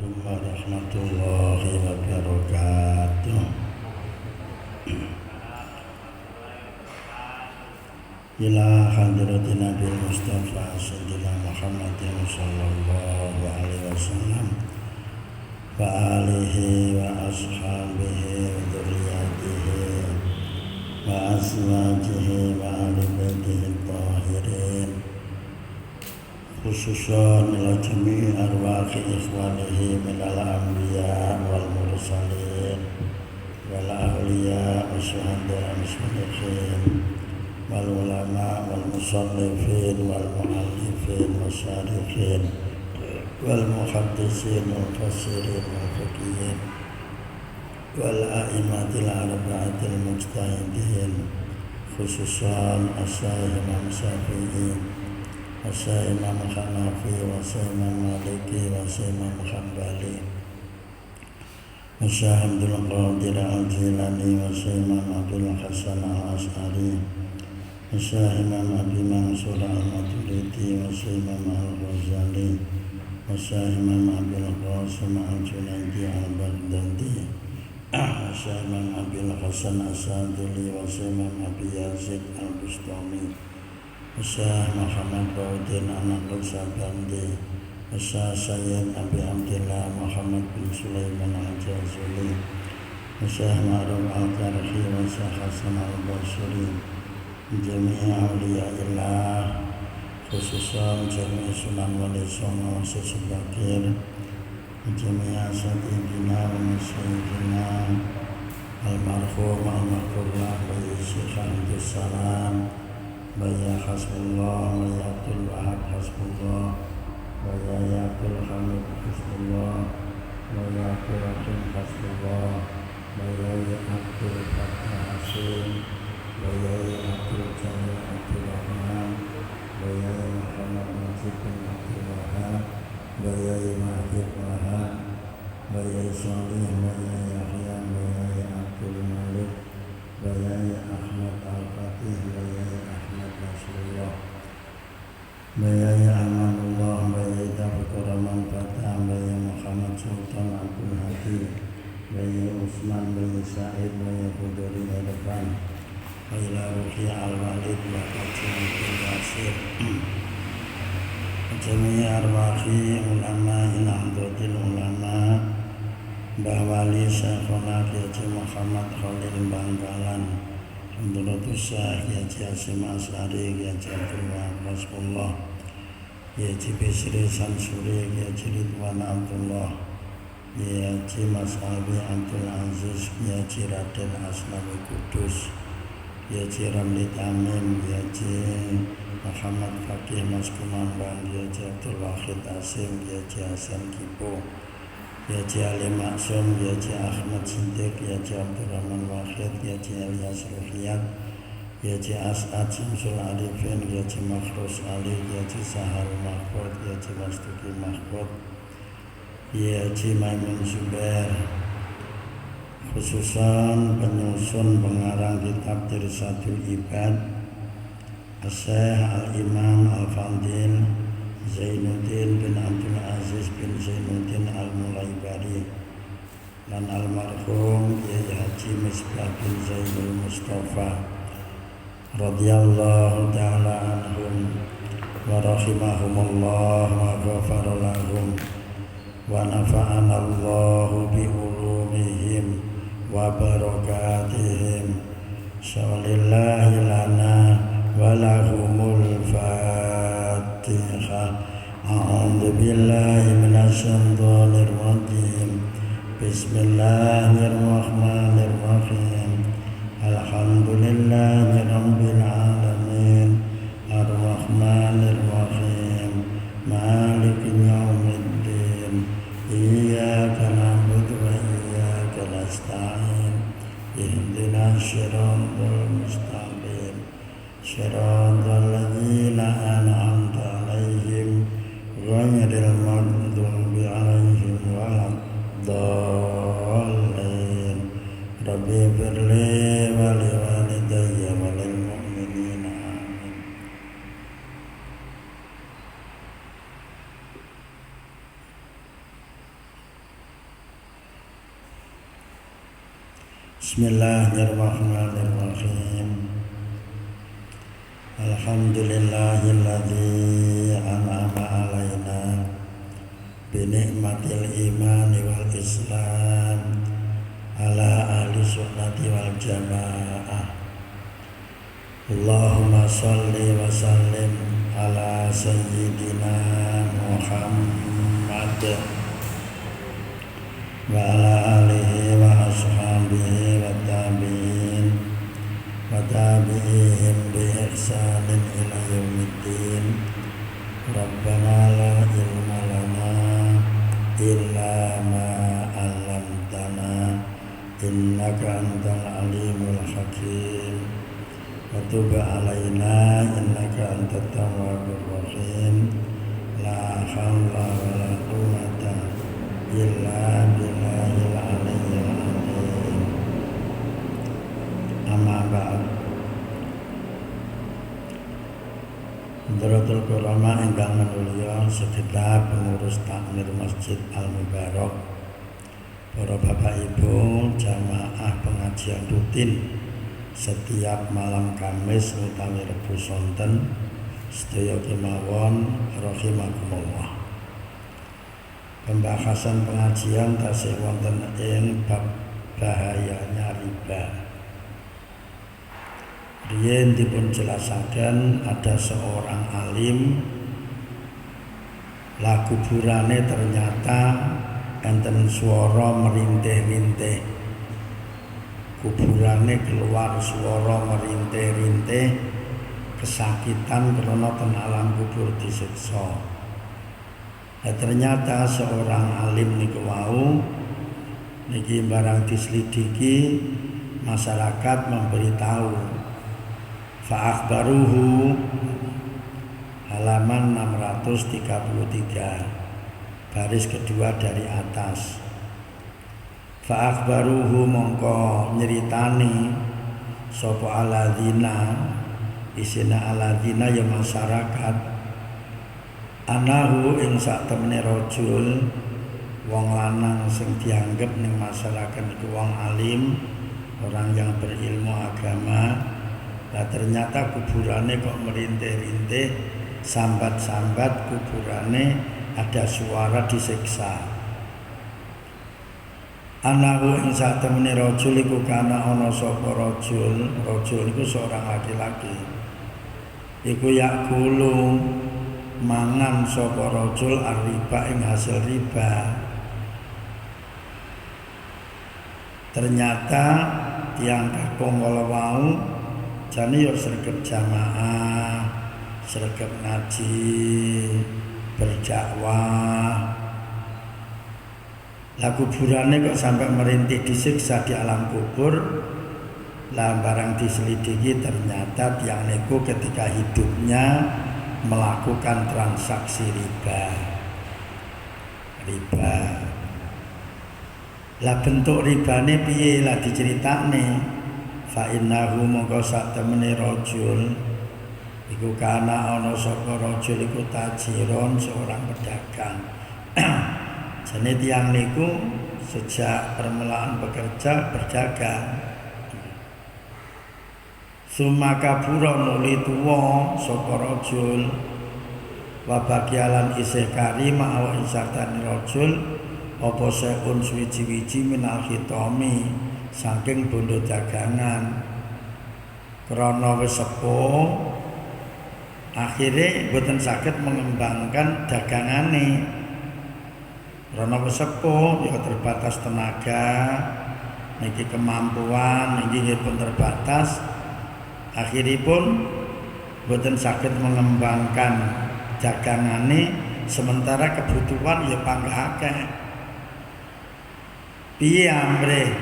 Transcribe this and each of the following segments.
Assalamualaikum warahmatullahi wabarakatuh. Ila hadratin Nabi Mustafa Sayyidina Muhammadin sallallahu alaihi wasallam wa alihi wa ashabihi wa dzurriyyatihi wa azwajihi wa ahli baitihi tahirin, khususan ila jami'i arwahi ikhwanihi minal anbiya wal mursalin wal awliya wa syuhada wa sholihin wal ulama wal musannifin wal muallifin wa syarikhin wal muhaddisin wal mufassirin wal faqihin wal a'immatil arba'atil mujtahidin, khususan as-Syaikh Imam Syafi'i, Asy-Syaikh Imam Hanafi, Asy-Syaikh Imam Maliki, Asy-Syaikh Imam Hambali, Asy-Syaikh Abdul Qadir Al-Jilani, Asy-Syaikh Imam Abdul Hasan Al-Asy'ari, Asy-Syaikh Imam Abi Mansur Al-Maturidi, Asy-Syaikh Imam Al-Ghazali, Asy-Syaikh Imam Abdul Qasim Al-Junaidi Al-Baghdadi, Asy-Syaikh Imam Abdul Hasan As-Sadili, Asy-Syaikh Imam Abi Yazid Al-Bustami, Syekh Muhammad Baudin Anakul Sabandi, Syekh Sayyid Abi Abdillah Muhammad bin Sulaiman Al-Jazuli, Syekh Ma'ruf Al-Karhi, Syekh Hasan Al-Basri, Jami'i Awliyaillah, khususan Jami'i Sunan Wali Songo Sesebakir, Jami'i Asadidina wa Masyidina Al-Marhum Al-Makurlah Bayi Syekh Abdus Salam, Baya Hasbullah, Baya Abdul Wahab Hasbullah, Baya Yaqul Hamid Hasbullah, Baya Abdul Rahim Hasbullah, Baya Abdul Fattah Hasim, Baya Abdul Jamil Abdul Rahman, Baya Muhammad Majid bin Abdul Wahab, Baya Mahir Wahab, Baya Salih, Baya Yahya, Baya Abdul Malik, Baya Ahmad Al-Fatih, Baya Rasulullah, Baya Amanullah, Baya Tafkur Manfatah, Baya Muhammad Sultan Abdul Hadi, Baya Usman, Baya Sa'id, Baya Khuduri Hadapan, Baya Ruhi Al-Walid, Baya Cimikul Yasir, Jami'i Arwahi Ulama Inahdotil Ulama, Bahwali Syekhona Kiai Muhammad Khalil Bangkalan, Hamdulatus Syekh Kiai Hasyim Asy'ari, Kiai Abdul Wahab Hasbullah, Kiai Bisri Sansuri, Kiai Ridwan Abdullah, Kiai Mas Abi Abdul Aziz, Kiai Raden Aslawi Kudus, Kiai Ramli Tamim, Kiai Muhammad Fakih Mas Kumambang, Kiai Abdul Wahid Asim, Kiai Hasan Kipo, Kiai Ali Maksum, Kiai Ahmad Siddiq, Kiai Abdul Rahman Wahid, Kiai Ilyas Ruhiyat, Kiai As'ad Syamsul Arifin, Kiai Makhrus Ali, Kiai Sahal Mahfud, Kiai Mastuki Mahfud, Kiai Maimun Zubair, khususan penyusun pengarang kitab Tirsatul Ibad, Syekh Al-Imam Al-Fadil Zainuddin bin Abdul Aziz bin Zainuddin Al-Mulaibari, dan almarhum Kiai Haji Misbah bin Zainul Mustafa radhiyallahu ta'ala anhum wa rahimahumullah wa ghafara lahum wa nafa'ana Allahu bi ulumihim wa barakatihim. Shalillahi lana wa lahumul Fatihah. A'udzu billahi minasy syaithanir rajim. Bismillahirrahmanirrahim. Alhamdulillahi rabbil alamin. Ar-Rahmanir Rahim. Maliki yaumiddin. Iyyaka na'budu wa iyyaka nasta'in. Ihdinas siratal mustaqim. Siratal ladzina an'amta 'alaihim ghairil maghdubi 'alaihim waladdallin. Rabbi firli wa liwalidayya wa lil mu'minina. Amin. Bismillahirrahmanirrahim. Alhamdulillahilladzi an'ama alaina bi ni'matil iman wal islam ala ahli sunnati wal jamaah. Allahumma shalli wa sallim ala sayyidina Muhammad wa ala alihi wa ashabihi wa tabi'in wa tabi'ihim bi ihsanin ila yaumiddin. Rabbana la ilma lana illa ma 'allamtana innaka antal alimul hakim wa tub 'alaina innaka antat tawwabur rahim. La haula wa la quwwata illa billahil aliyyil azim. Amma ba'd. Hadratul Qurama ingkang manulya segenap pengurus takmir Masjid Al-Mubarak, para bapak ibu jamaah pengajian rutin setiap malam Kamis utawi Rebo sonten, sedaya kemawon rahimakumullah. Pembahasan pengajian tasih wonten ing bab bahayanya riba. Riyen dipun jelasaken ada seorang alim lah kuburane ternyata enten swara merintih-rintih. Kuburane keluar swara merintih-rintih, kesakitan karena ten alam kubur disiksa. Ternyata seorang alim niku wau niki barang diselidiki, masyarakat memberitahu. Fa'akhbaruhu halaman 633 baris kedua dari atas. Fa'akhbaruhu mongko nyeritani sapa aladzina, isina aladzina ya masyarakat, anahu ing sak temene rajul wong lanang sing dianggep ning masyarakat iku wong alim, orang yang berilmu agama. Lah ternyata kuburane kok merintih-rintih, sambat-sambat kuburane ada suara disiksa. Anahu ing sak temene rajul iku kana ana sapa rajul iku seorang laki-laki. Iku yakulu mangan sapa rajul ar-riba ing hasil riba. Ternyata tiang kakung kala wau jane yo sregep jamaah, sregep ngaji, berdakwah. Lah kuburane kok sampai merintih disiksa di alam kubur. Lah barang diselidiki ternyata tiang niku ketika hidupnya melakukan transaksi riba. Lah bentuk ribane piye lah diceritakne. Fa innahu mongko sak temene rajul iku kana ana sapa rajul iku tajiron, seorang pedagang. Jane tiyang niku sejak permulaan bekerja berdagang. Sumaka pura nuli tuwa sapa rajul wa bagialan isih karima awa isartani rajul apa seun suwi-wiji minal khitami saking bondo dagangan. Krana wis sepuh akhire boten saged mengembangkan dagangane. Krana wis sepuh ya terbatas tenaga, niki kemampuan niki pun terbatas. Akhiripun boten saged mengembangkan dagangane, sementara kebutuhan ya panggah akeh. Piye amrih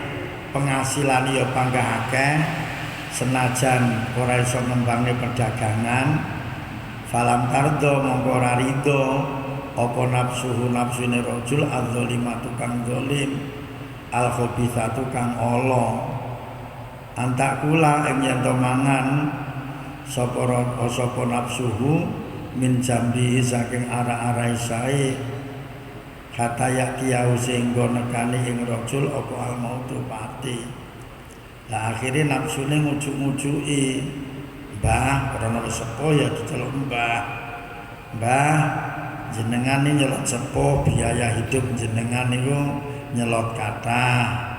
penghasilan ya panggah akeh, senajan ora iso ngembangne perdagangan. Falam tardo mongko ora rido apa nafsune rajul az-zalimatu kang zalim, al-khabithatu kang ala. Antak kula ing yen to mangan sapa nafsuhu min jambi saking arah-arah sae kata yakiyau sehingga nekani ing rajul apa al mautu pati. Lah akhirnya nafsune ngujuk-ngujuki, "Mbah, ora ono sepo ya diceluk Mbah. Mbah, jenengan ini nyelot sepo, biaya hidup jenengan niku nyelot kathah.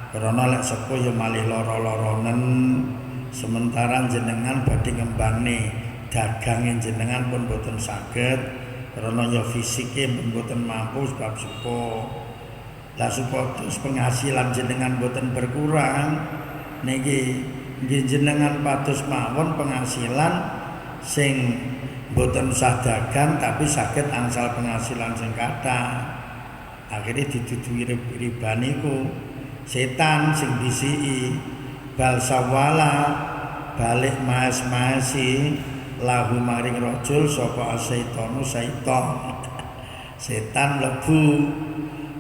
Karena lek sepo ya malih loro-loronen, sementara jenengan badhe ngembangne dagange jenengan pun boten saged, karena ya fisike pun boten mampu sebab sepo. Lah supados penghasilan jenengan boten berkurang, niki nggih jenengan pados mawon penghasilan sing boten usah dagang tapi saged angsal penghasilan sing kathah." Akhirnya dituduhi riba niku. Setan sing bisiki bal sawala balik maes-maesi lahu maring rajul sapa asaitonu saiton. Setan mlebu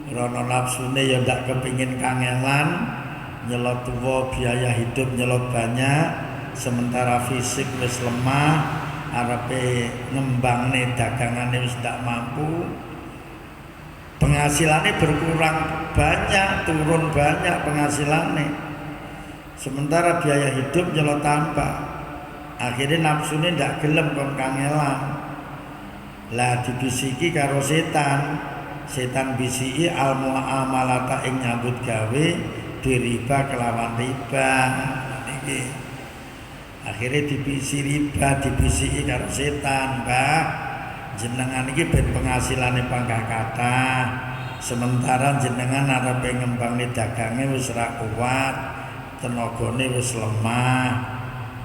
rono nafsune ya ndak kepingin kangelan, nyelot tuwa biaya hidup nyelot banyak, sementara fisik wis lemah, arepe ngembangne dagangane wis ndak mampu. Penghasilannya berkurang banyak, turun banyak penghasilannya. Sementara biaya hidup nyelot tambah. Akhirnya nafsunya ndak gelem kon kangelan. Lah dibisiki karo setan. Setan bisiki al muamalata ing nyambut gawe diriba kelawan riba. Niki. Akhirnya dibisiki karo setan, "Mbah, jenengan iki ben penghasilane panggah kathah, sementara jenengan arepe ngembangne dagange wis ora kuat, tenagane wis lemah.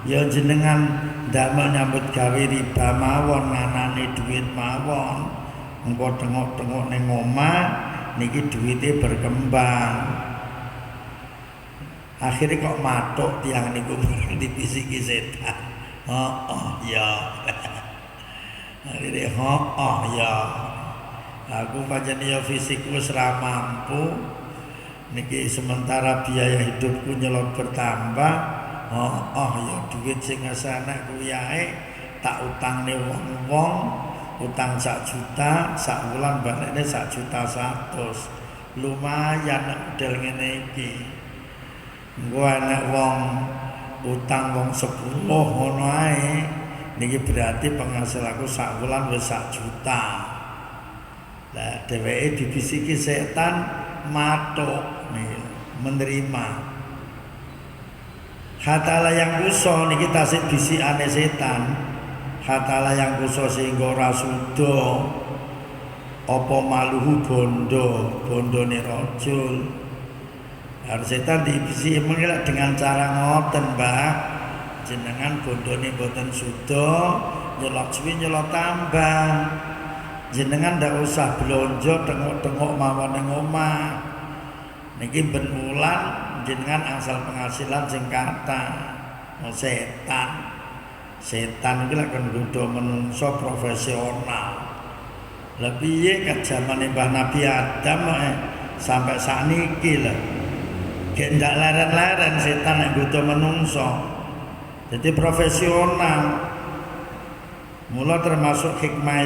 Ya jenengan ndamel nyambut gawe riba mawon, nganane dhuwit mawon. Engko tengok-tengok ning omah niki dhuwite berkembang." Akhirnya kok matuk tiang niku dibisiki setan. Oh ya. Akhirnya ya aku pancen ya fisikku wis ra mampu niki, sementara biaya hidupku nyelot bertambah. Ya duit sing asana kuwi ae tak utangne wong-wong, utang 1 juta, sak wulan balekne 1,1 juta. Lumayan model ngene iki. Engko ana wong utang wong 10 ngono ae. Niki berarti penghasilanku sak wulan wis 1 juta. Lah dheweke dibisiki setan matuk nih, menerima. Hatala yang kuso niki tasik bisikane setan. Hatala yang kuso sehingga ora sudo apa maluhu bondone rajul. Harus setan dibisiki mengelak dengan cara ngoten, Mbah. Jenengan bondone boten suda, nyelot suwi nyelot tambah. Jenengan ndak usah blonjo tengok-tengok mawon ning omah. Niki ben wulan jenengan asal penghasilan sing kathah. Setan iki lek nggodha menungso profesional. Lah piye kejamane Mbah Nabi Adam sampai sakniki lho. Gek ndak leren-leren setan nek nggodha menungso. Jadi profesional. Mula termasuk hikmah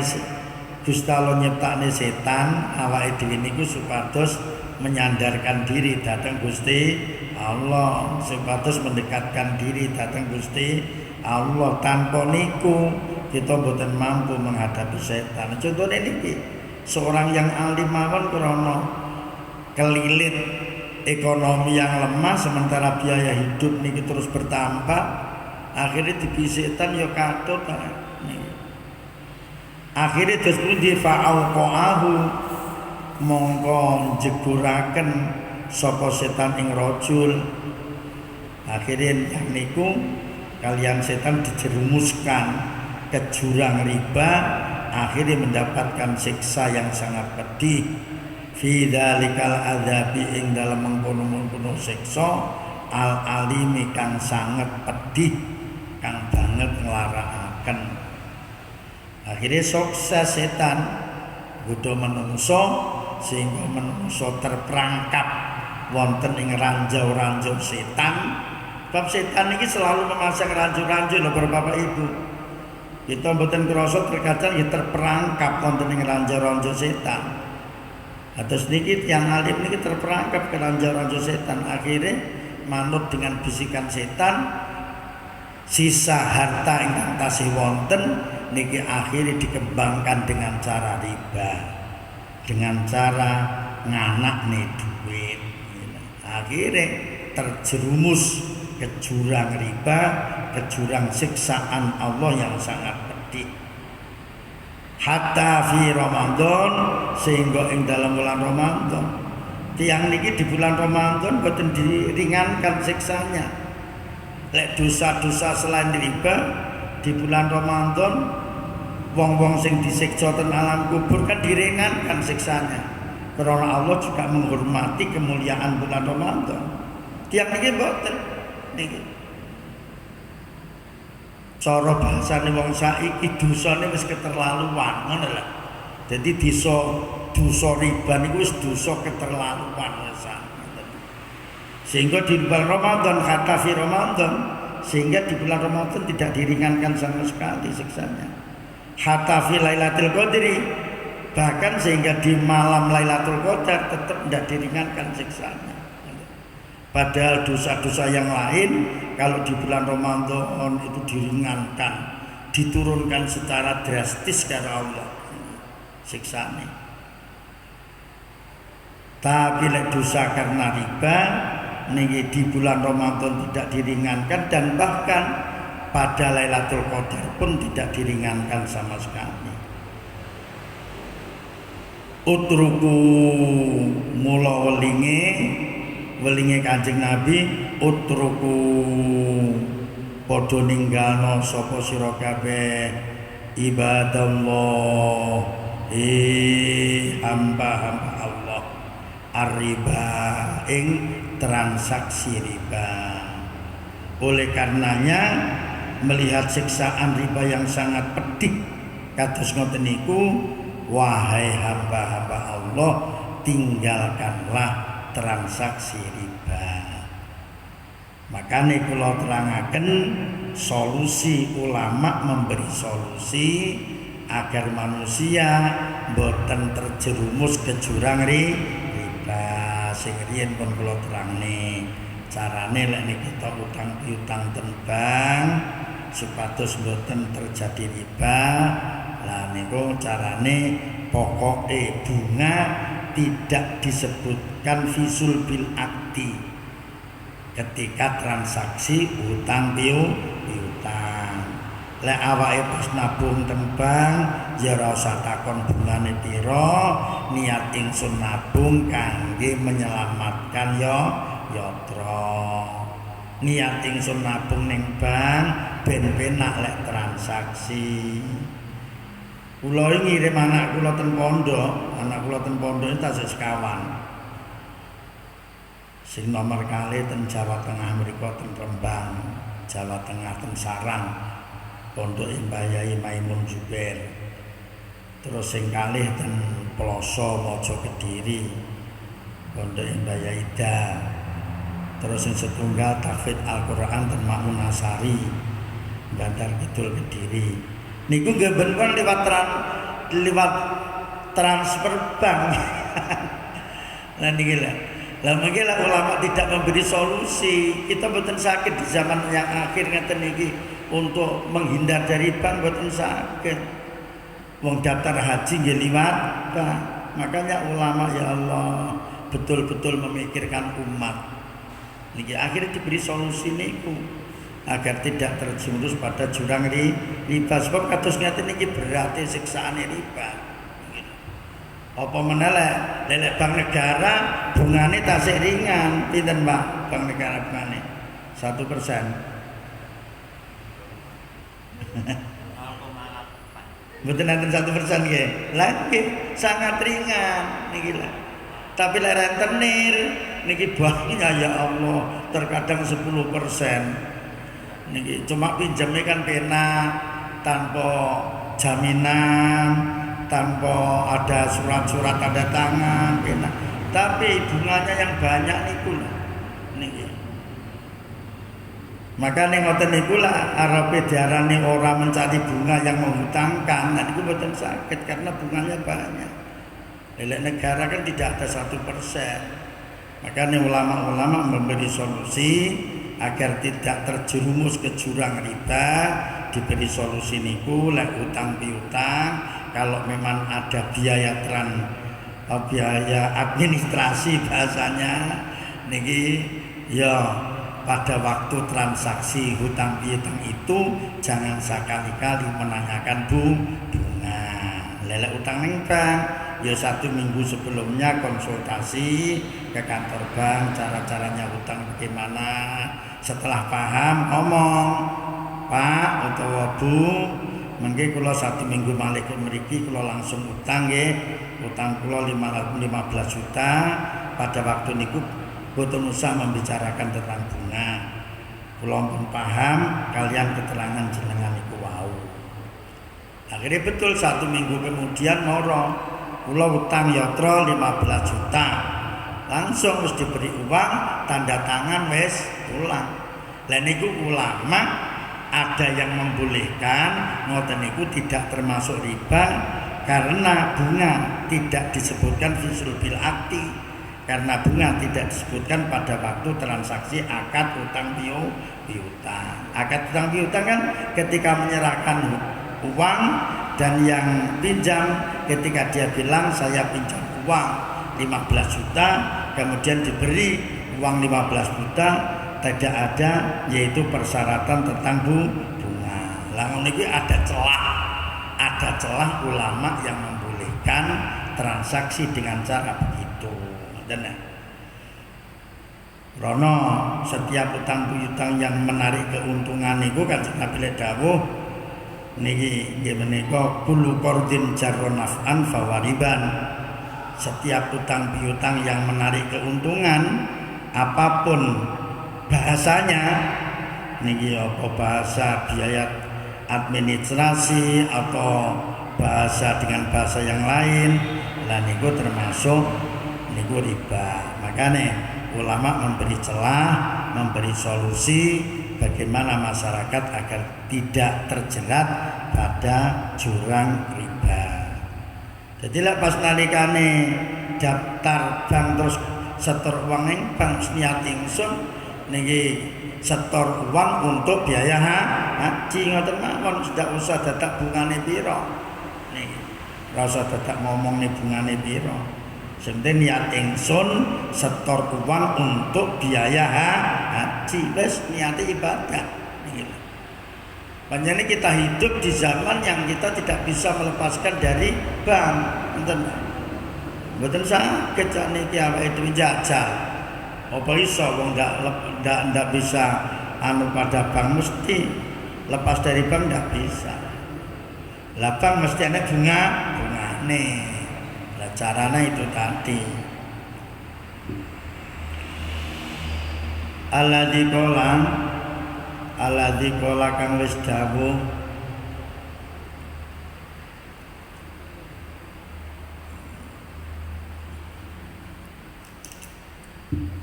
Gusti Allah nyiptakne setan awake dhewe niku supados menyandarkan diri dhateng Gusti Allah, supados mendekatkan diri dhateng Gusti Allah. Tanpa niku kita mboten mampu menghadapi setan. Contohnya niki, seorang yang alim mawon krana kelilit ekonomi yang lemah, sementara biaya hidup niki terus bertambah. Akhirnya dibisik setan ya katut. Akhirnya terus pundi fa'auqahu mongko jeburaken sapa setan ing rajul. Akhirnya yang niku kalian setan dijerumuskan ke jurang riba, akhirnya mendapatkan siksa yang sangat pedih. Fi dzalikal adzabi ing dalem mengkono-mengkono siksa al-alimi kang sangat pedih, kang banget nglarakaken. Akhirnya sukses setan godha menungso sehingga menungso terperangkap wonten ing ranjau-ranjau setan. Sebab setan ini selalu memasang ranjau-ranjau lho Bapak Ibu. Kita mboten krasa terkadang ya terperangkap wonten ing ranjau-ranjau setan. Atus niki yang alim niki terperangkap ke ranjau-ranjau setan. Akhirnya manut dengan bisikan setan, sisa harta ingkang tasih wonten niki akhirnya dikembangkan dengan cara riba, dengan cara nganak nih duit, akhirnya terjerumus ke jurang riba, ke jurang siksaan Allah yang sangat pedih. Hatta fi Ramadan, sehingga ing dalam bulan Ramadan tiang niki di bulan Ramadan boten diringankan siksanya. Lek dosa-dosa selain riba di bulan Ramadan wong-wong sing disiksa ten alam kubur kan diringankan siksanya. Karena Allah juga menghormati kemuliaan bulan Ramadan. Tiang niki boten niki. Cara bahasane wong saiki dosane wis keterlaluan, ngono lho. Dadi dosa riba niku wis dosa keterlaluan wis. Sehingga di bulan Ramadan, kata fi Ramadan, sehingga di bulan Ramadan tidak diringankan sama sekali siksanya. Hatta fi Lailatul Qadri, bahkan sehingga di malam Lailatul Qadar tetap tidak diringankan siksanya. Padahal dosa-dosa yang lain kalau di bulan Ramadan itu diringankan, diturunkan secara drastis karena Allah siksanya. Tapi lek dosa karena riba niki di bulan Ramadan tidak diringankan, dan bahkan pada Lailatul Qadar pun tidak diringankan sama sekali. Utruku mula welinge Kanjeng Nabi, utruku padha ninggalno sapa sira kabeh ibadallah, hamba-hamba Allah, ar-riba ing transaksi riba. Oleh karenanya melihat siksaan riba yang sangat pedih kados ngoten niku, wahai hamba-hamba Allah, tinggalkanlah transaksi riba. Makanya kula terangaken solusi, ulama memberi solusi agar manusia boten terjerumus ke jurang riba. Sing riyen pun kula terangne carane lek nek kita utang piutang ten bank supados boten terjadi riba. Lah niku carane pokoke bunga tidak disebutkan fisul bil akti ketika transaksi utang piutang. Lek awake pas nabung tembang ya ora usah takon bungane pira, niat ingsun nabung kangge menyelamatkan yatra. Niat ingsun nabung ning bank ben penak lek transaksi. Kula ngirim anak kula ten pondok, tasik sekawan. Sing nomor kali ten Jawa Tengah mriku ten Rembang, Jawa Tengah ten Sarang, pondok Mbah Yai Maimun Jubair. Terus sing kalih ten Ploso Mojo Kediri, pondok Mbah Yai Da. Terus sing setunggal tahfidz Al-Qur'an ten Makmun Asari, Bandar Kidul Kediri. Niku nggih ben liwat transfer bank. Lah niki lah. Lah mengki ulama tidak memberi solusi. Kita boten sakit di zaman yang akhir ngeten niki untuk menghindar dari bank, boten sakit. Wong daftar haji nggih liwat bank. Makanya ulama ya Allah betul-betul memikirkan umat. Niki akhirnya diberi solusi niku agar tidak terjerumus pada jurang riba. Sebab kados ngeten niki berarti siksaane riba. Apa menelek lelek bank negara bungane tasih ringan, pinten Pak? Bank negara bungane 1%. Mboten enten 1% nggih. Lagi sangat ringan niki lah. Tapi lek rentenir niki banknya ya Allah terkadang 10%. Niki cuma pinjamnya kan pena tanpa jaminan, tanpa ada surat-surat tanda tangan pena. Tapi bunganya yang banyak niku lho. Niki. Makane ngoten niku lah arepe diarani orang mencari bunga yang menghutangkan. Nah niku mboten sakit karena bunganya banyak. Lek negara kan tidak ada 1%. Makanya ulama-ulama memberi solusi agar tidak terjerumus ke jurang riba, diberi solusi niku lek utang piutang kalau memang ada biaya administrasi bahasanya niki ya pada waktu transaksi hutang piutang itu jangan sekali-kali menanyakan bunga. Lele utang ning bank ya 1 minggu sebelumnya konsultasi ke kantor bank cara-caranya hutang bagaimana. Setelah paham ngomong, Pak utawa Bu, mengke kula 1 minggu malih mriki kula langsung utang nggih. Utang kula 15 juta. Pada waktu niku boten usah membicarakan tentang bunga. Kula pun paham kalian keterangan jenengan niku wau. Akhirnya betul 1 minggu kemudian moro kula utang yatra 15 juta. Langsung wis diberi uang, tanda tangan wis pulang. Lah niku ulama ada yang membolehkan ngoten niku tidak termasuk riba karena bunga tidak disebutkan fisul bil akti. Karena bunga tidak disebutkan pada waktu transaksi akad utang piutang. Akad utang piutang kan ketika menyerahkan uang dan yang pinjam ketika dia bilang saya pinjam uang 15 juta kemudian diberi uang 15 juta tidak ada yaitu persyaratan tentang bunga. Lamun niki ada celah ulama yang membolehkan transaksi dengan cara begitu. Dan Rono setiap utang piutang yang menarik keuntungan niku kan Nabi dawuh niki nggih menika kullu qardin jarra naf'an fawariban. Setiap utang piutang yang menarik keuntungan apapun bahasanya niki apa bahasa biaya administrasi atau bahasa dengan bahasa yang lain lah niku termasuk niku riba. Makanya ulama memberi celah, memberi solusi bagaimana masyarakat agar tidak terjerat pada jurang riba. Jadi lah pas nalikane daftar bank terus setor uang ning bank niat ingsun niki setor uang untuk biaya haji ngoten mawon, tidak usah dadak bungane pira. Niki ora usah dadak ngomong nih bungane pira. Sing niat ingsun setor uang untuk biaya haji, wis niate ibadah. Makanya kita hidup di zaman yang kita tidak bisa melepaskan dari bank. Mboten saged niki awake dhewe jajal. Apa iso wong ndak bisa anu pada bank mesti lepas dari bank ndak bisa. Lah bank mesti ana bungane. Lah caranya itu tadi. Alladzi qala kang wis dawuh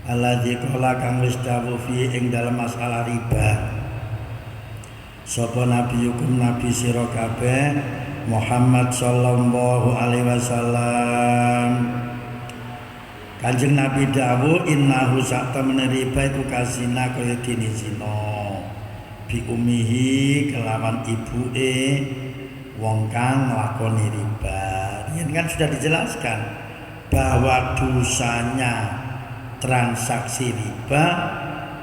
alladzi qala kang wis dawuh fi ing dalam masalah riba sapa nabi hukum nabi sira kabeh Muhammad sallallahu alaihi wasallam. Kanjeng Nabi dawuh innahu saktemene riba iku kasina kaya dene zina bi umihi kelawan ibuke wong kang nglakoni riba. Ini kan sudah dijelaskan bahwa dosanya transaksi riba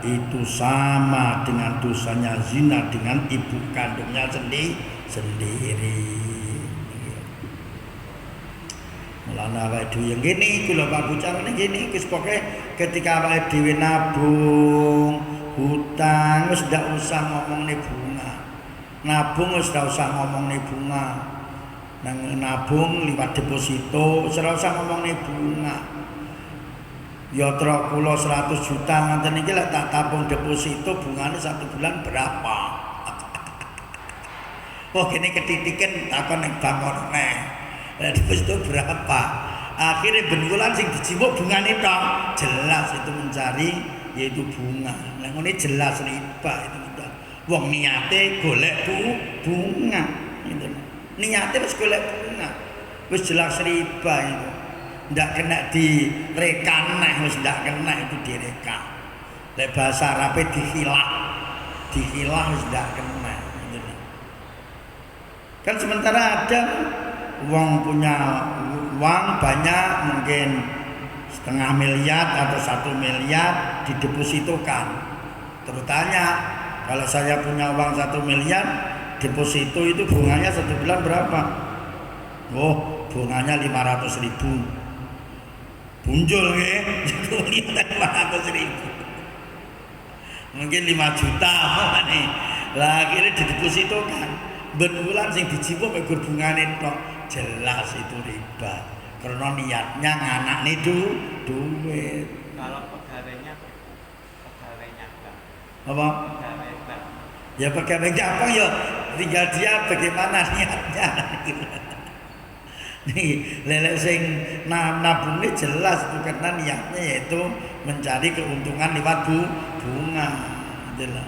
itu sama dengan dosanya zina dengan ibu kandungnya sendiri. Mulane awake dhewe ngene iki lho Pak bicarane ngene wis pokoke ketika awake dhewe nabung hutang wis ndak usah ngomongne bunga. Nabung wis ndak usah ngomongne bunga. Nang nabung liwat deposito wis ora usah ngomongne bunga. Yatra kula 100 juta ngoten iki lek tak tabung deposito bungane 1 bulan berapa? Oh kene ketitiken takon ning bank neh. Lah deposito berapa? Akhirnya bengulan sing dijimuk bungane tok. Jelas itu mencari yaitu bunga. Lah ngene jelas riba itu udah. Wong niate golek bunga gitu. Niate wis golek bunga. Wis jelas riba itu. ndak kena direkan neh wis ndak kena itu direka. Lek bahasa Arabe dikhilah wis ndak kena. Kan sementara ada uang punya uang banyak mungkin 0,5 miliar atau 1 miliar didepositokan. Terus tanya, kalau saya punya uang 1 miliar, deposito itu bunganya 1 bulan berapa? Oh, bunganya 500.000. Punjul ya, lihat 500.000. Mungkin 5 juta nih. Lah akhirnya didepositokan. Berbulan sing dijiwo mek bungane tok, jelas itu riba. Karena niatnya nganak nih duit. Kalau pegawainya enggak. Apa? Pegawai enggak. Ya pegawai gampang ya, tinggal dia bagaimana niatnya. Nih, lelek sing nabungnya jelas itu karena niatnya yaitu mencari keuntungan lewat bunga. Jelas.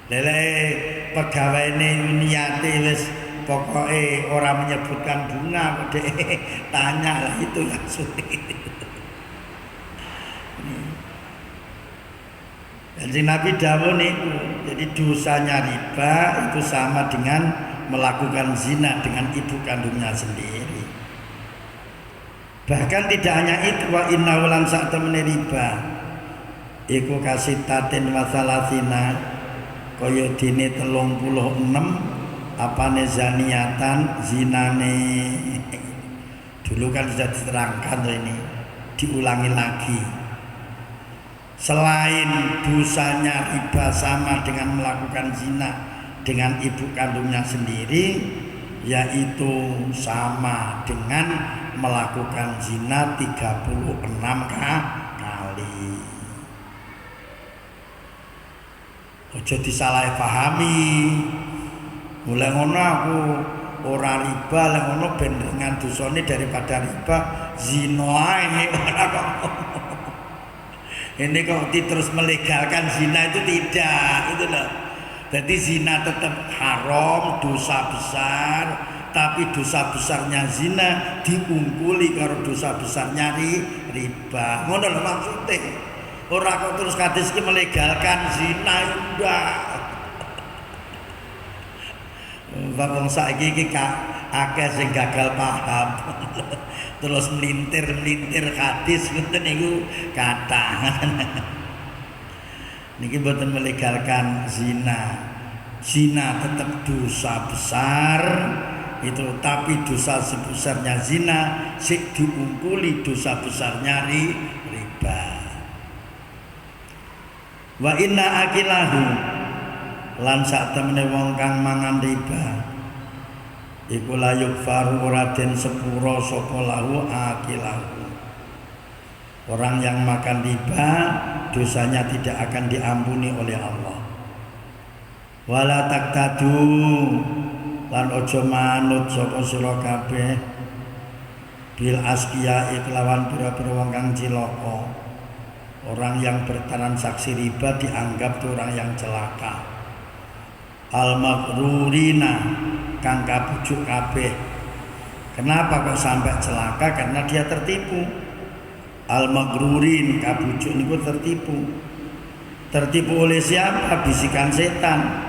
Lelek pegawai ini niatnya wis pokoknya orang menyebutkan bunga, tanya lah itu yang sulit. Jadi Nabi dawuh niku, jadi dosanya riba itu sama dengan melakukan zina dengan ibu kandungnya sendiri. Bahkan tidak hanya itu, wa inna ulan sak temene riba iku kasitatin wa salatina kaya dene 36 apane zaniatan zinane. Dulu kan sudah diterangkan tuh ini, diulangi lagi. Selain dosanya riba sama dengan melakukan zina dengan ibu kandungnya sendiri, yaitu sama dengan melakukan zina 36 kali. Ojo disalahpahami. Mulai ngono aku ora riba, lek ngono ben dengan dosane daripada riba, zina ae ora kok. Ini kok terus melegalkan zina itu tidak, itu loh. Jadi zina tetap haram, dosa besar, tapi dosa besarnya zina diungkuli karo dosa besarnya riba. Ngono lho maksudnya. Ora kok terus kadis iki melegalkan zina ndak. Wong saiki iki akeh sing gagal paham. Terus melintir hadis ngoten niku kathah. Niki mboten melegalkan zina. Zina tetap dosa besar itu, tapi dosa sebesarnya zina sik diungkuli dosa besarnya riba. Wa inna akilahu lan sak temene wong kang mangan riba iku layuk faru ora den sepuro sapa lahu akilahu. Orang yang makan riba dosanya tidak akan diampuni oleh Allah. Wala taktadu lan ojo manut sapa sira kabeh bil asqiya iklawan pira-pira wong kang cilaka. Orang yang bertransaksi riba dianggap itu orang yang celaka. Al maghrurina kang kabujuk kabeh. Kenapa kok sampai celaka? Karena dia tertipu. Al maghrurin kabujuk niku tertipu. Tertipu oleh siapa? Bisikan setan.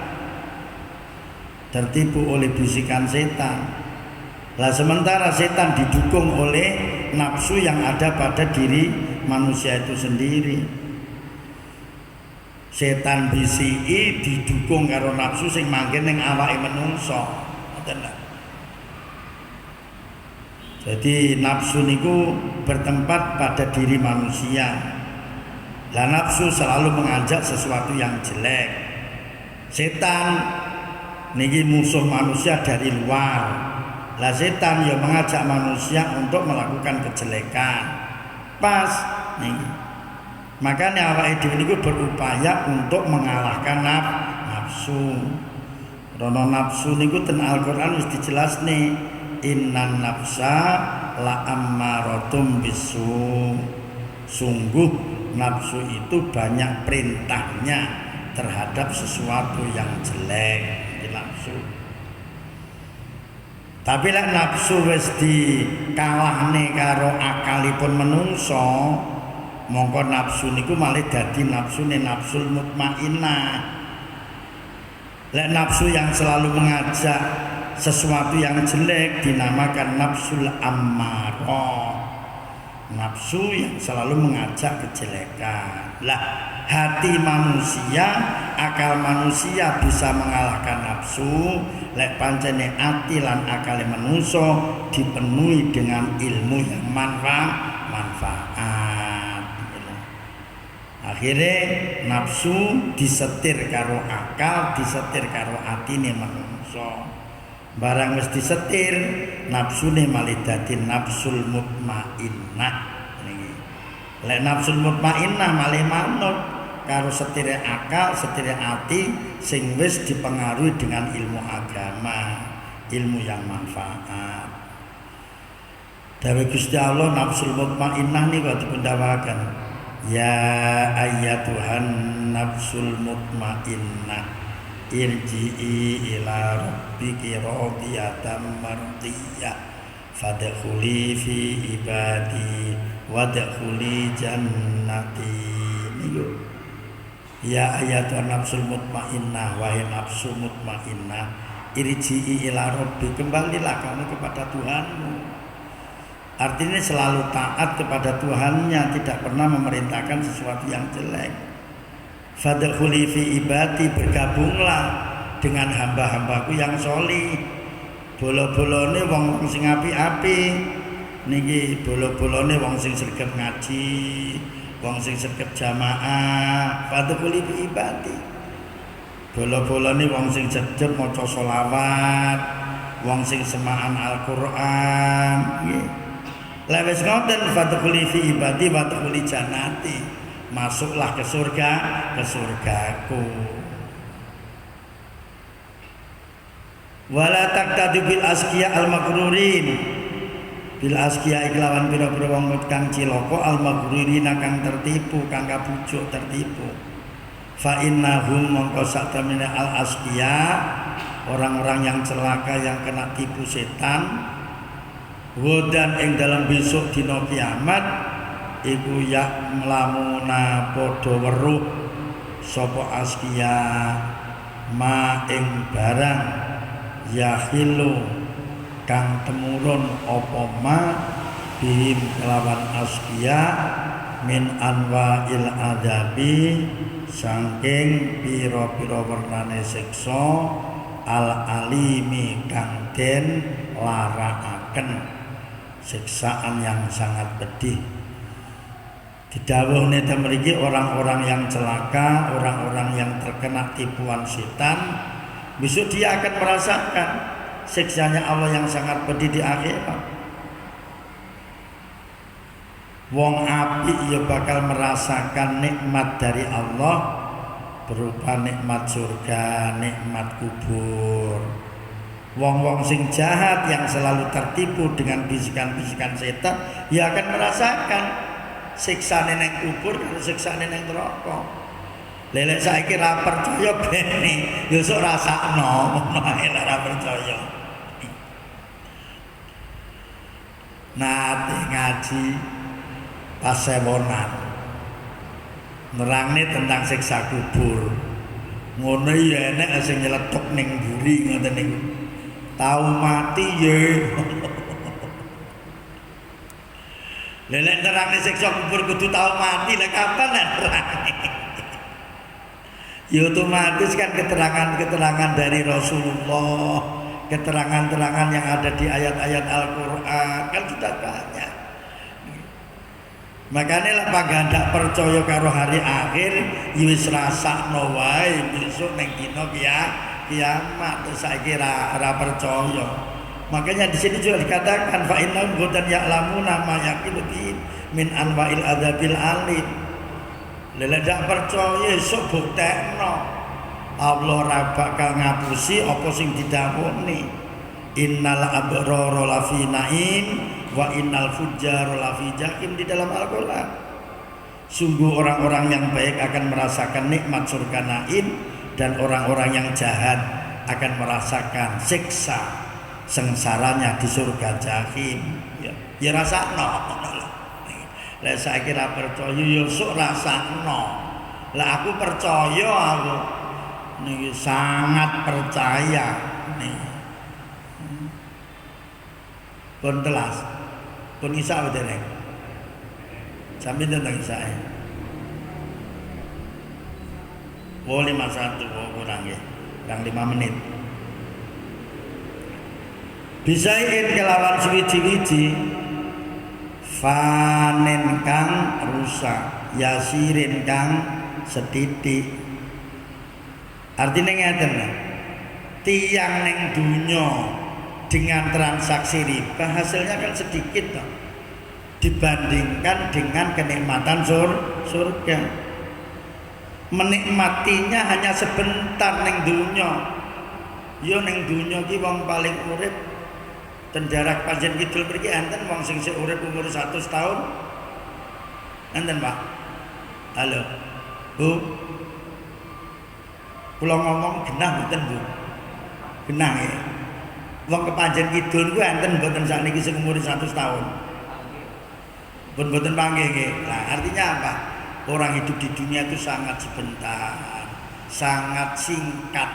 Tertipu oleh bisikan setan. Lah sementara setan didukung oleh nafsu yang ada pada diri manusia itu sendiri. Setan bisiki didukung karo nafsu sing manggen ning awake menungso. Ngoten lho. Jadi nafsu niku bertempat pada diri manusia. Lah nafsu selalu mengajak sesuatu yang jelek. Setan niki musuh manusia dari luar. Lah setan yang mengajak manusia untuk melakukan kejelekan. Pas niki. Makanya awake dhewe niku berupaya untuk mengalahkan nafsu. Rono nafsu niku ten Al-Qur'an wis dijelasne, innan nafsa la ammaratum bisu. Sungguh nafsu itu banyak perintahnya terhadap sesuatu yang jelek. Nafsu. Tapi lek nafsu wis dikalahne karo akalipun menungso, mongko nafsu niku malih dadi nafsune nafsul mutmainnah. Lek nafsu yang selalu mengajak sesuatu yang jelek dinamakan nafsul ammarah. Nafsu yang selalu mengajak kejelekan. Lah, hati manusia, akal manusia bisa mengalahkan nafsu lek pancene ati lan akal manusia dipenuhi dengan ilmu yang manfaat. Akhirnya nafsu disetir karo akal, disetir karo atine manusia. Barang wis disetir nafsune malih dadi nafsul mutmainnah. Niki. Lek nafsul mutmainnah malih manut karo setire akal, setire ati sing wis dipengaruhi dengan ilmu agama, ilmu yang manfaat. Dawuh Gusti Allah nafsul mutmainnah niku dipundhawaken. Ya ayyatuhan nafsul mutmainnah irji'i ila rabbiki radiyatan mardiyah fadkhuli fi ibadi wadkhuli jannati. Niku ya ayatun nafsul mutmainnah, wahai nafsu mutmainnah, irji'i ila rabbi, kembalilah kamu kepada Tuhanmu. Artinya selalu taat kepada Tuhannya, tidak pernah memerintahkan sesuatu yang jelek. Fadkhuli fi ibadi, bergabunglah dengan hamba-hambaku yang sholih. Bolo-bolone wong sing apik-apik niki, bolo-bolone wong sing sregep ngaji, wong sing sregep jamaah. Fadkhuli fi ibadi, bolo-bolone wong sing sregep maca selawat, wong sing semaan Al-Qur'an nggih. Lah wis ngoten fadkhuli fi ibadi wadkhuli jannati, masuklah ke surga, ke surgaku. Wala taqtadu bil asqiya al maghrurin, bil asqiya iklawan pira-pira wong kang cilaka al maghrurin kang tertipu, kang kabujuk tertipu. Fa innahum mongko sak temene al asqiya, orang-orang yang celaka yang kena tipu setan, wodan ing dalam besok dina kiamat iku ya mlamuna padha weruh sapa asqiya ma ing barang yahilu kang temurun apa ma bihim kelawan asqiya min anwa'il adabi saking pira-pira wernane siksa al alimi kang den larakaken, siksaan yang sangat pedih. Didhawuhne mriki orang-orang yang celaka, orang-orang yang terkena tipuan setan, besok dia akan merasakan siksanya Allah yang sangat pedih di akhirat. Wong apik ya bakal merasakan nikmat dari Allah berupa nikmat surga, nikmat kubur. Wong-wong sing jahat yang selalu tertipu dengan bisikan-bisikan setan ya akan merasakan siksane nang kubur karo siksane nang neraka. Lelek saiki ra percaya bene, ya sok rasakno, ngono ae ora percaya. Nate ngaji pas sewonan nerangne tentang siksa kubur. Ngono ya enek sing nyeletuk ning mburi ngoten niku. Tahu mati ye. Lelek nerangne siksa kubur kudu tahu mati, lah kapan nerangne? Ya otomatis kan keterangan-keterangan dari Rasulullah, keterangan-keterangan yang ada di ayat-ayat Al-Qur'an kan sudah banyak. Makanya lah paganda percaya karo hari akhir, wis rasakno wae besok ning dina kiamat terus saiki ra percaya. Makanya di sini juga dikatakan fa innahum qad ya'lamuna ma yaqilu min anwa'il adzabil alim. Lelek dak percaya esuk buktekno Allah ra bakal ngapusi apa sing didhawuhne. Innal abrara lafi naim wa innal fujjara lafi jahim di dalam Al-Qur'an. Sungguh orang-orang yang baik akan merasakan nikmat surga naim dan orang-orang yang jahat akan merasakan siksa sengsaranya di surga jahim. Ya rasakno. Lah saiki ra percaya ya sok rasakno. Lah aku percaya aku niki sangat percaya nih. Pun telas. Pun isa wedene. Sampai tentang isa. Oh 51 kurang ya. Kurang 5 menit. Bisain kelawan suwiji-wiji fanen kang rusak, yasirin kang setitik. Artinya ngeten, tiang neng dunya dengan transaksi riba hasilnya kan sedikit toh, dibandingkan dengan kenikmatan surga. Menikmatinya hanya sebentar neng dunya. Yo neng dunya ki wong paling urip ten jarak Panjen Kidul mriki enten wong sing urip umur 100 tahun. Enten, Pak. Halo. Bu. Kula ngomong genah mboten, Bu? Genah ya. Wong ke Panjen Kidul ku enten mboten sakniki sing umur 100 tahun. Mboten panggih nggih. Nah, artinya apa? Orang hidup di dunia itu sangat sebentar, sangat singkat.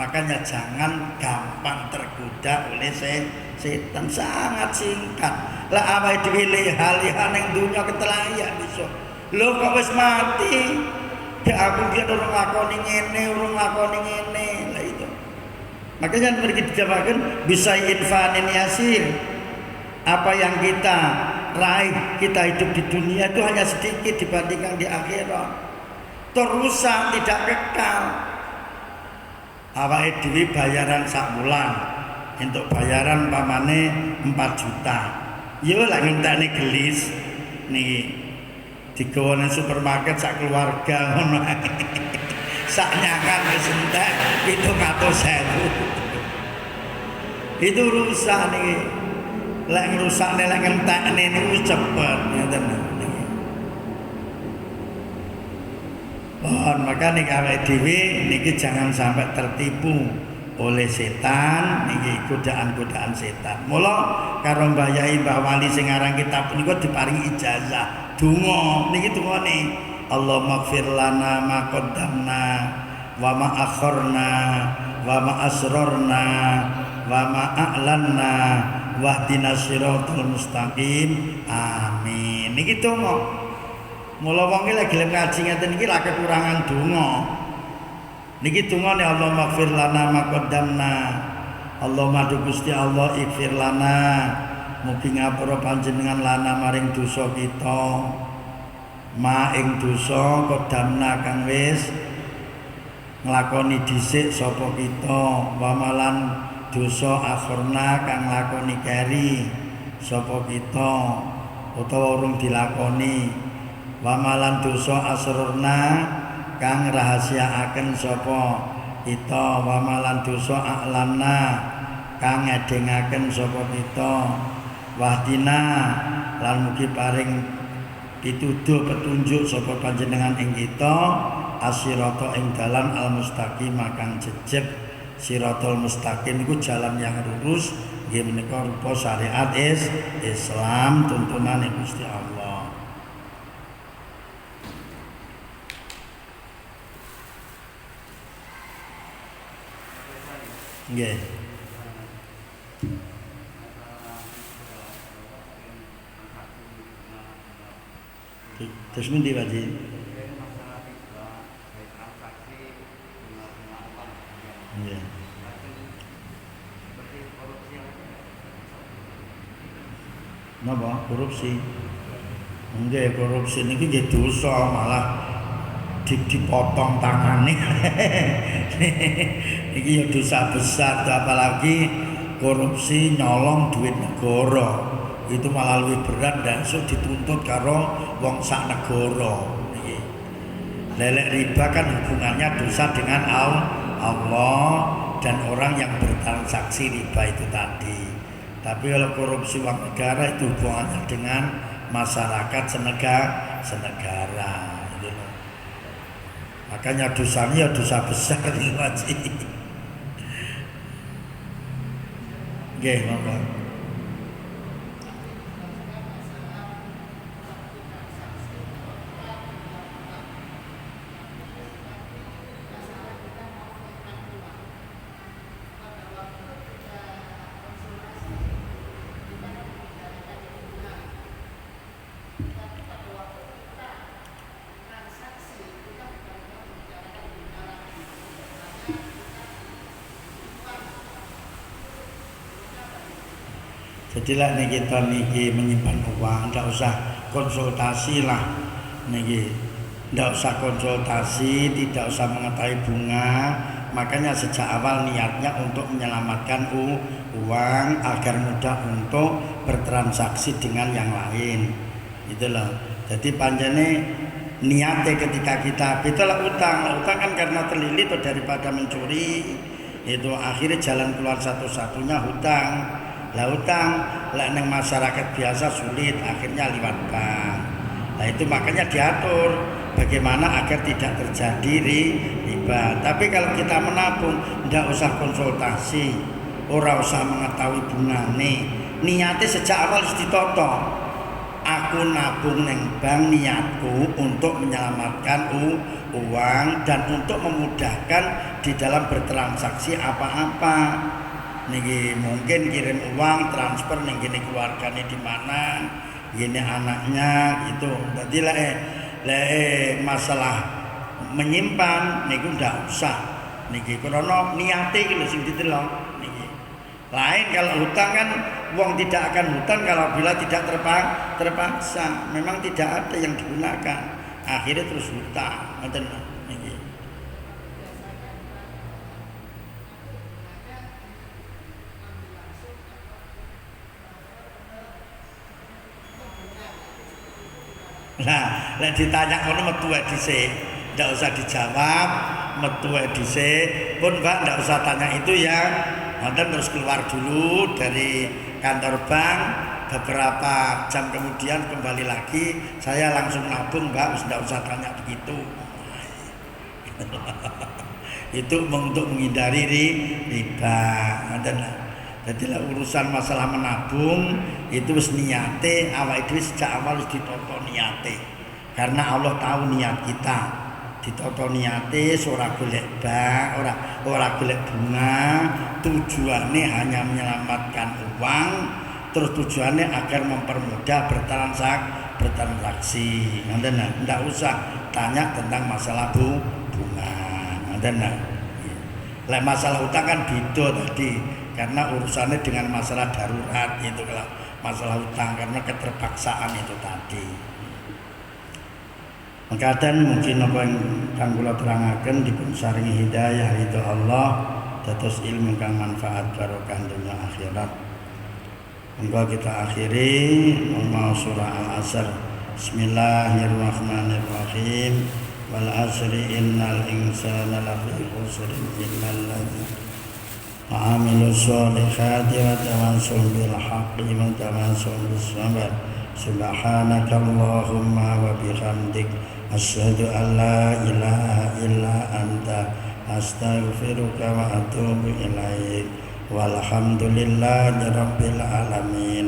Makanya jangan gampang tergoda oleh setan, sangat singkat. Lah awake dhewe liha-liha ning dunya ketelayan iso. Lho kok wis mati? Ya aku ki urung lakoni ngene, urung lakoni ngene. Lah itu. Makanya mriki dijawabaken bisa infanin yasir. Apa yang kita raih, kita hidup di dunia itu hanya sedikit dibandingkan di akhirat. Terusan tidak kekal. Awake dhewe bayaran sak bulan. Untuk bayaran pamane 4 juta. Yo lek ngenteni gelis niki digawa nang supermarket sak keluarga ngono ae. Sak nyangan wis entek 700.000. Itu rusak niki. Lek ngrusakne lek ngentekne niku cepet ngeten niki. Maka nih awake dhewe niki jangan sampai tertipu oleh setan niki godaan-godaan setan. Mula karo Mbah Yai Mbah Wali sing aran kitab niku diparingi ijazah donga niki dongane Allahumma ighfir lana ma qaddamna wa ma akharna wa ma asrarna wa ma a'lanna wahdina siratal mustaqim amin. Niki donga. Mula wong iki lek gelem ngaji ngeten iki ra kekurangan donga. Niki dongane Allahumma ighfir lana ma qaddamna. Allahumma Gusti Allah ighfir lana. Mugi ngapura panjenengan lana maring dosa kita. Ma ing dosa qaddamna kang wis nglakoni dhisik sapa kita. Wa malan dosa akhirna kang nglakoni keri sapa kita utawa urung dilakoni. Wa malan dosa asrurna kang rahasiaaken sapa kita. Wa malan dosa a'lanna kang ngedengaken sapa kita. Wahdina lan mugi paring pituduh petunjuk sapa panjenengan ing kita asirata ing dalan al-mustaqim kang jejeg. Siratal mustaqim iku jalan yang lurus nggih menika rupa syariat Islam tuntunan Gusti Allah. Nggih. Terus nanti Pak Ji. Nggih. Napa korupsi? Nggih, korupsi niki nggih dosa malah dipotong tangane. Iki ya dosa besar, apalagi korupsi nyolong duit negara. Itu malah lebih berat dan dituntut karo wong sak negara niki. Lelek riba kan hubungannya dosa dengan Allah dan orang yang bertransaksi riba itu tadi. Tapi kalau korupsi uang negara itu hubungannya dengan masyarakat senegara. Makanya dosanya dosa besar nih wajib. Nggih, monggo. Jadi lah niki kita niki menyimpan uang, ndak usah konsultasi lah niki, ndak usah konsultasi, tidak usah mengetahui bunga. Makanya sejak awal niatnya untuk menyelamatkan uang agar mudah untuk bertransaksi dengan yang lain, gitu loh. Jadi panjane niatnya ketika kita itulah utang kan karena terlilit daripada mencuri, itu akhirnya jalan keluar satu-satunya hutang. Lah utang lah neng masyarakat biasa sulit, akhirnya lewat bank. Nah itu makanya diatur bagaimana agar tidak terjadi riba. Tapi kalau kita menabung ndak usah konsultasi, ora usah mengetahui bungane. Niatnya sejak awal harus ditoto. Aku nabung neng bank niatku untuk menyelamatkan uang dan untuk memudahkan di dalam bertransaksi apa-apa. Niki mungkin kirim uang transfer ning gini keluargane di mana, gini anaknya itu. Jadi masalah menyimpan niku ndak usah. Niki krana niate iki lho sing ditelok niki. Lain kalau hutang kan wong tidak akan hutang kalau bila tidak terpaksa. Memang tidak ada yang digunakan. Akhirnya terus hutang. Ngoten niki. Nah, lek ditanya ngono metu dhisik, ndak usah dijawab, metu dhisik. Pun Mbak ndak usah tanya itu ya. Nanti terus keluar dulu dari kantor bank, beberapa jam kemudian kembali lagi, saya langsung nabung Mbak, ndak usah tanya begitu. Itu untuk menghindari riba. Jadi urusan masalah menabung itu wis niate awake dhewe sejak awal wis ditoto niate. Karena Allah tahu niat kita. Ditoto niate ora golek ora golek bunga, tujuannya hanya menyelamatkan uang, terus tujuannya agar mempermudah bertransaksi. Ndak usah tanya tentang masalah bunga. Lah masalah utang kan beda tadi. Karena urusannya dengan masalah darurat itu kalau masalah utang karena keterpaksaan itu tadi. Mekaten mungkin apa yang kang kula terangaken dipun saringi hidayah itu Allah dados ilmu kang manfaat barokah dunya akhirat. Monggo kita akhiri mau surah Al-Asr. Bismillahirrahmanirrahim. Wal 'asri innal insana lafi khusrin illal ladzina Amilu sholihati wa tawasaw bil haqqi wa tawasaw bis sabr. Subhanakallahumma wa bihamdik asyhadu an la ilaha illa anta astaghfiruka wa atubu ilaik. Walhamdulillahi rabbil alamin.